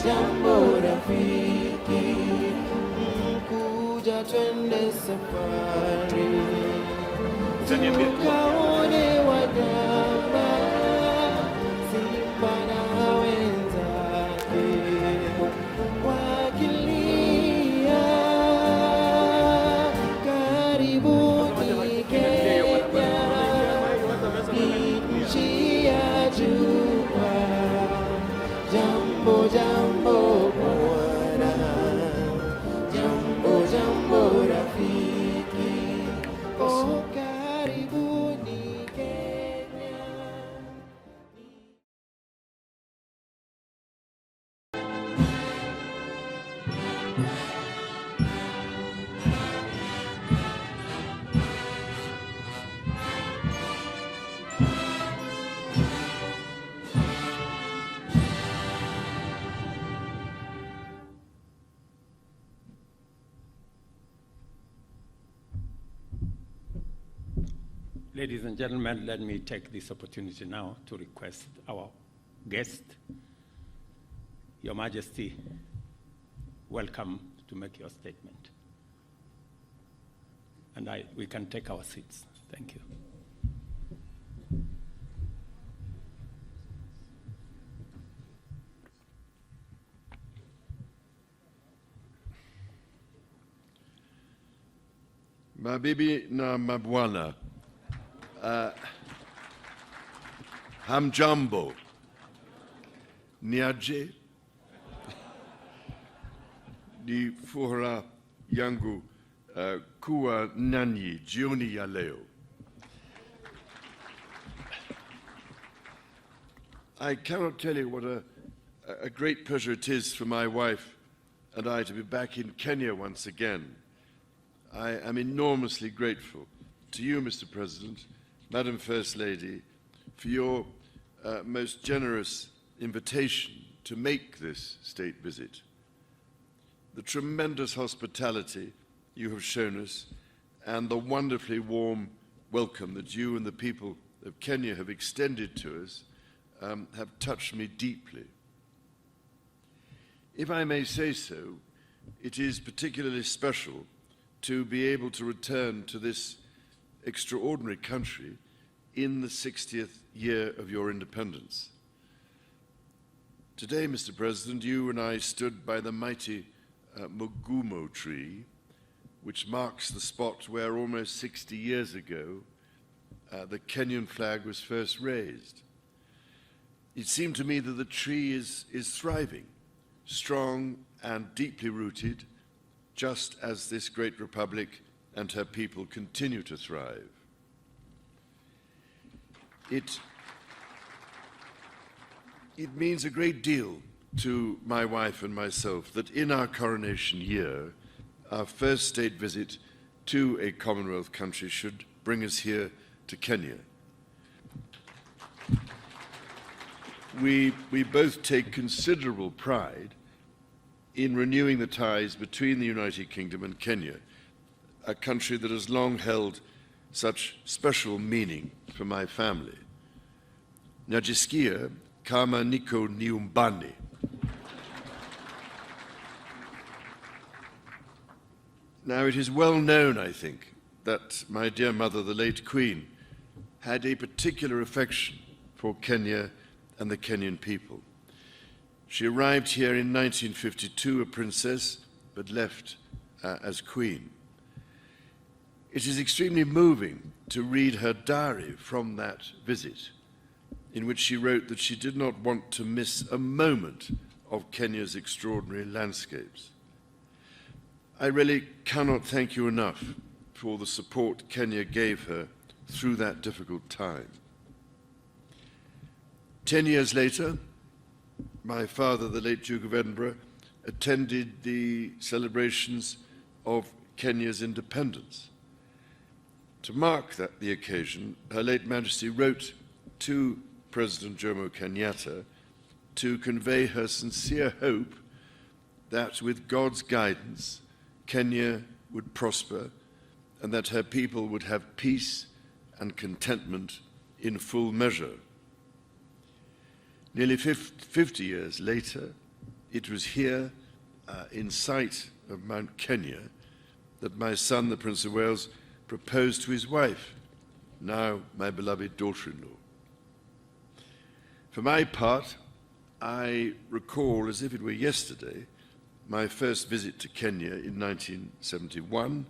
jambo rafiki, kuja twende safari, tukaone wanyama, simba na wenzake wakilia. Karibuni Kenya, nchi ya jua. Jambo jambo bwana, jambo jambo rafiki, oh karibuni Kenya. Ladies and gentlemen, let me take this opportunity now to request our guest, Your Majesty, welcome to make your statement. And we can take our seats. Thank you. Mabibi na mabwana, hamjambo, niaje, ni furaha yangu kuwa nanyi jioni ya leo. I cannot tell you what a great pleasure it is for my wife and I to be back in Kenya once again. I am enormously grateful to you, Mr. President, Madam First Lady, for your most generous invitation to make this state visit. The tremendous hospitality you have shown us and the wonderfully warm welcome that you and the people of Kenya have extended to us have touched me deeply. If I may say so, it is particularly special to be able to return to this extraordinary country in the 60th year of your independence. Today, Mr. President, you and I stood by the mighty Mugumo tree, which marks the spot where almost 60 years ago the Kenyan flag was first raised. It seemed to me that the tree is thriving, strong and deeply rooted, just as this great republic and her people continue to thrive. It means a great deal to my wife and myself that in our coronation year, our first state visit to a Commonwealth country should bring us here to Kenya. We both take considerable pride in renewing the ties between the United Kingdom and Kenya, a country that has long held such special meaning for my family. Najisikia kama niko nyumbani. Now, it is well known, I think, that my dear mother, the late Queen, had a particular affection for Kenya and the Kenyan people. She arrived here in 1952, a princess, but left as queen. It is extremely moving to read her diary from that visit, in which she wrote that she did not want to miss a moment of Kenya's extraordinary landscapes. I really cannot thank you enough for the support Kenya gave her through that difficult time. 10 years later, my father, the late Duke of Edinburgh, attended the celebrations of Kenya's independence. To mark the occasion, Her late Majesty wrote to President Jomo Kenyatta to convey her sincere hope that with God's guidance, Kenya would prosper and that her people would have peace and contentment in full measure. Nearly 50 years later, it was here, in sight of Mount Kenya, that my son, the Prince of Wales, proposed to his wife, now my beloved daughter-in-law. For my part, I recall, as if it were yesterday, my first visit to Kenya in 1971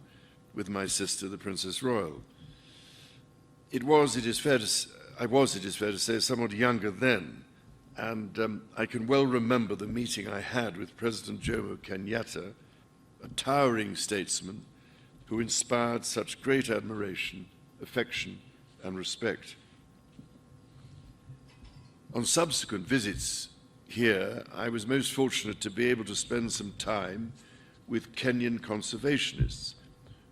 with my sister, the Princess Royal. I was, it is fair to say, somewhat younger then, and I can well remember the meeting I had with President Jomo Kenyatta, a towering statesman who inspired such great admiration, affection, and respect. On subsequent visits here, I was most fortunate to be able to spend some time with Kenyan conservationists,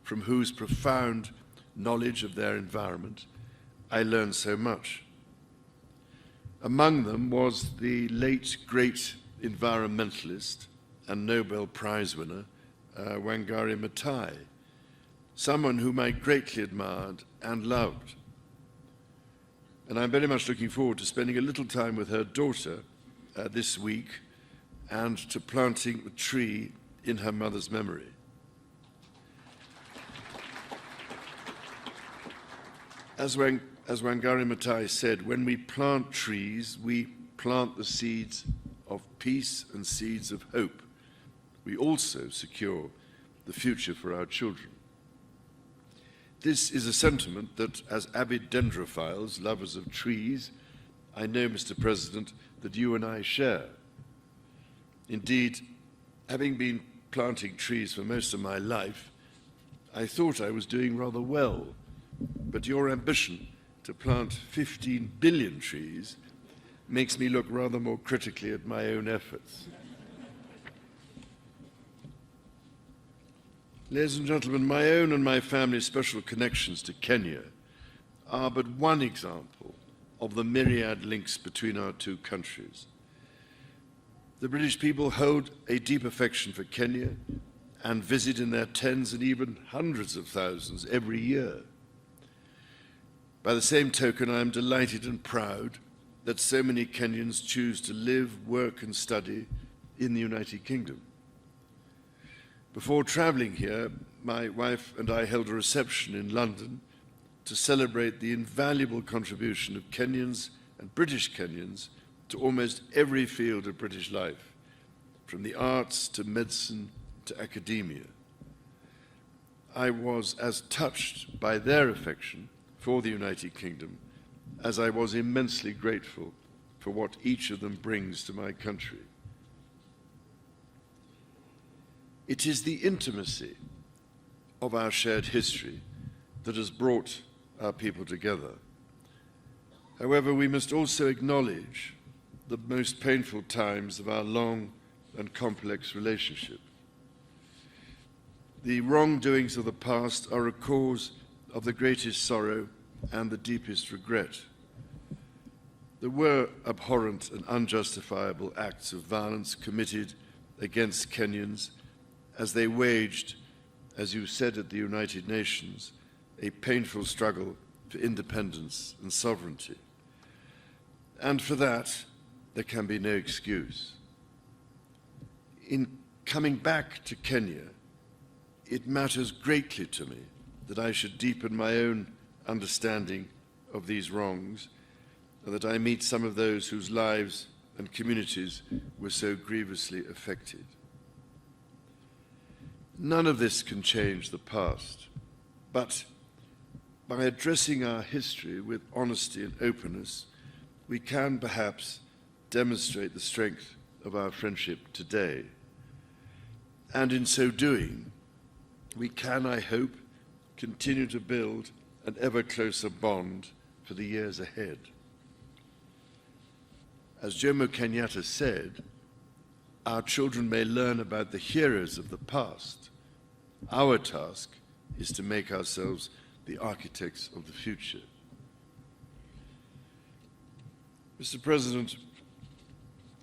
from whose profound knowledge of their environment I learned so much. Among them was the late great environmentalist and Nobel Prize winner, Wangari Maathai, someone whom I greatly admired and loved. And I'm very much looking forward to spending a little time with her daughter this week and to planting a tree in her mother's memory. As Wangari Maathai said, when we plant trees, we plant the seeds of peace and seeds of hope. We also secure the future for our children. This is a sentiment that, as avid dendrophiles, lovers of trees, I know, Mr. President, that you and I share. Indeed, having been planting trees for most of my life, I thought I was doing rather well. But your ambition to plant 15 billion trees makes me look rather more critically at my own efforts. Ladies and gentlemen, my own and my family's special connections to Kenya are but one example of the myriad links between our two countries. The British people hold a deep affection for Kenya and visit in their tens and even hundreds of thousands every year. By the same token, I am delighted and proud that so many Kenyans choose to live, work, and study in the United Kingdom. Before traveling here, my wife and I held a reception in London to celebrate the invaluable contribution of Kenyans and British Kenyans to almost every field of British life, from the arts to medicine to academia. I was as touched by their affection for the United Kingdom as I was immensely grateful for what each of them brings to my country. It is the intimacy of our shared history that has brought our people together. However, we must also acknowledge the most painful times of our long and complex relationship. The wrongdoings of the past are a cause of the greatest sorrow and the deepest regret. There were abhorrent and unjustifiable acts of violence committed against Kenyans as they waged, as you said at the United Nations, a painful struggle for independence and sovereignty. And for that, there can be no excuse. In coming back to Kenya, it matters greatly to me that I should deepen my own understanding of these wrongs, and that I meet some of those whose lives and communities were so grievously affected. None of this can change the past, but by addressing our history with honesty and openness, we can perhaps demonstrate the strength of our friendship today. And in so doing, we can, I hope, continue to build an ever closer bond for the years ahead. As Jomo Kenyatta said, our children may learn about the heroes of the past. Our task is to make ourselves the architects of the future. Mr. President,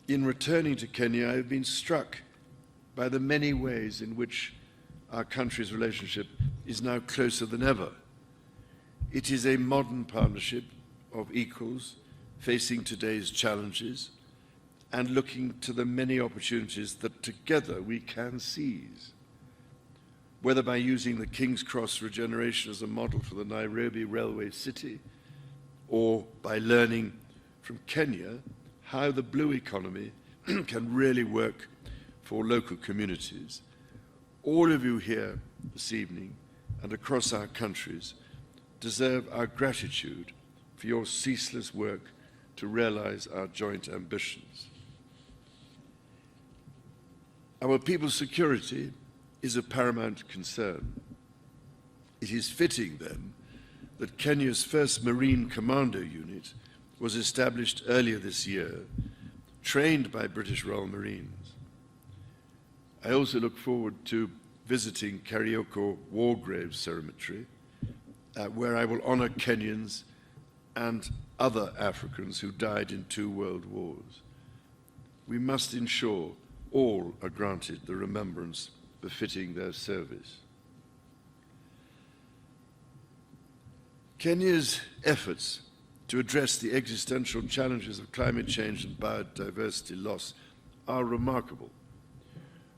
in returning to Kenya, I have been struck by the many ways in which our country's relationship is now closer than ever. It is a modern partnership of equals facing today's challenges, and looking to the many opportunities that together we can seize, whether by using the King's Cross regeneration as a model for the Nairobi railway city, or by learning from Kenya how the blue economy can really work for local communities. All of you here this evening and across our countries deserve our gratitude for your ceaseless work to realize our joint ambitions. Our people's security is a paramount concern. It is fitting, then, that Kenya's first Marine Commando Unit was established earlier this year, trained by British Royal Marines. I also look forward to visiting Karioko War Graves Cemetery, where I will honor Kenyans and other Africans who died in 2 world wars. We must ensure all are granted the remembrance befitting their service. Kenya's efforts to address the existential challenges of climate change and biodiversity loss are remarkable.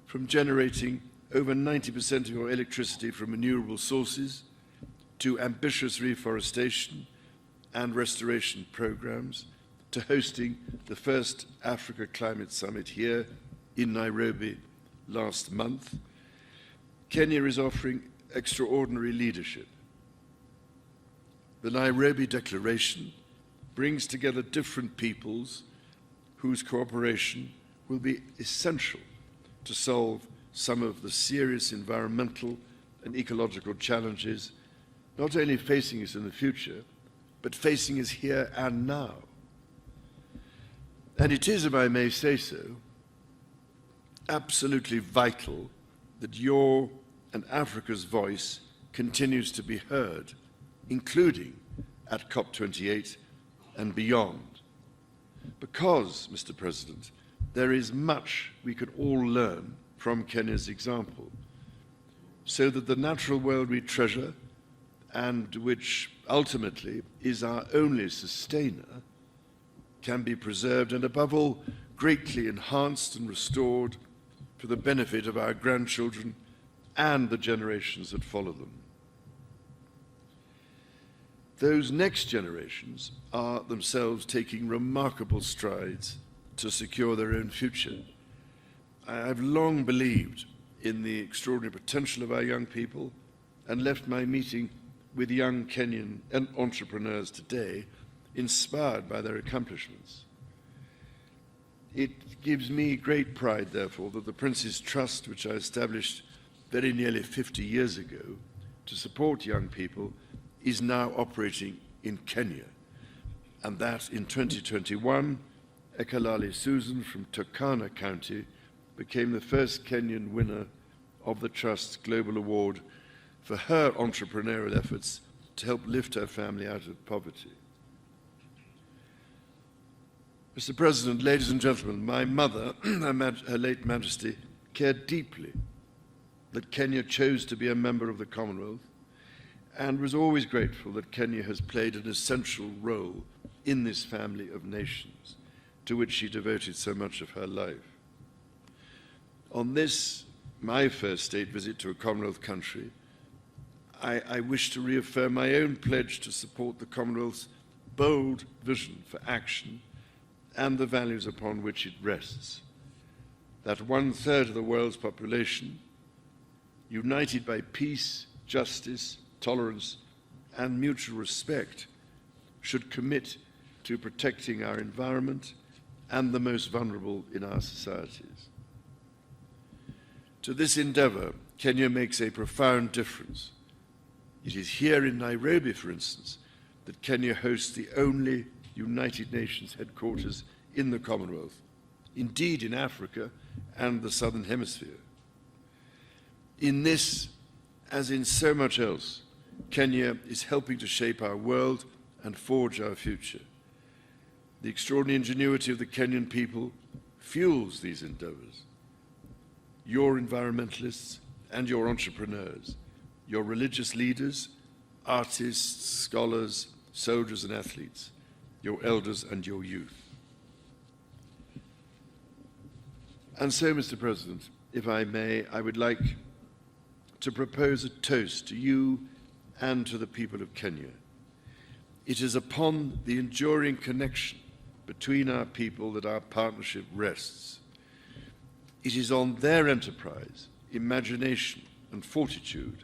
From generating over 90% of your electricity from renewable sources, to ambitious reforestation and restoration programs, to hosting the first Africa Climate Summit here in Nairobi last month, Kenya is offering extraordinary leadership. The Nairobi Declaration brings together different peoples whose cooperation will be essential to solve some of the serious environmental and ecological challenges not only facing us in the future, but facing us here and now. And it is, if I may say so, absolutely vital that your and Africa's voice continues to be heard, including at COP28 and beyond. Because, Mr. President, there is much we can all learn from Kenya's example, so that the natural world we treasure, and which ultimately is our only sustainer, can be preserved and above all greatly enhanced and restored for the benefit of our grandchildren and the generations that follow them. Those next generations are themselves taking remarkable strides to secure their own future. I've long believed in the extraordinary potential of our young people and left my meeting with young Kenyan entrepreneurs today inspired by their accomplishments. It gives me great pride, therefore, that the Prince's Trust, which I established very nearly 50 years ago to support young people, is now operating in Kenya, and that in 2021, Ekalali Susan from Turkana County became the first Kenyan winner of the Trust's Global Award for her entrepreneurial efforts to help lift her family out of poverty. Mr. President, ladies and gentlemen, my mother, Her late Majesty, cared deeply that Kenya chose to be a member of the Commonwealth and was always grateful that Kenya has played an essential role in this family of nations to which she devoted so much of her life. On this, my first state visit to a Commonwealth country, I wish to reaffirm my own pledge to support the Commonwealth's bold vision for action and the values upon which it rests. That 1/3 of the world's population, united by peace, justice, tolerance, and mutual respect, should commit to protecting our environment and the most vulnerable in our societies. To this endeavor, Kenya makes a profound difference. It is here in Nairobi, for instance, that Kenya hosts the only United Nations headquarters in the Commonwealth, indeed in Africa and the Southern Hemisphere. In this, as in so much else, Kenya is helping to shape our world and forge our future. The extraordinary ingenuity of the Kenyan people fuels these endeavors. Your environmentalists and your entrepreneurs, your religious leaders, artists, scholars, soldiers and athletes, your elders and your youth. And so, Mr. President, if I may, I would like to propose a toast to you and to the people of Kenya. It is upon the enduring connection between our people that our partnership rests. It is on their enterprise, imagination, and fortitude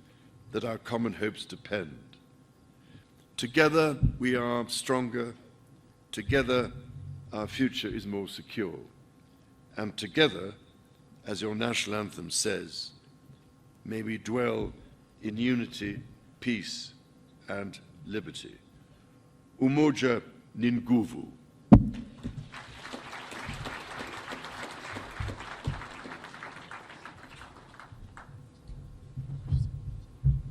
that our common hopes depend. Together we are stronger, together our future is more secure, and together, as your national anthem says, may we dwell in unity, peace, and liberty. Umoja ni nguvu.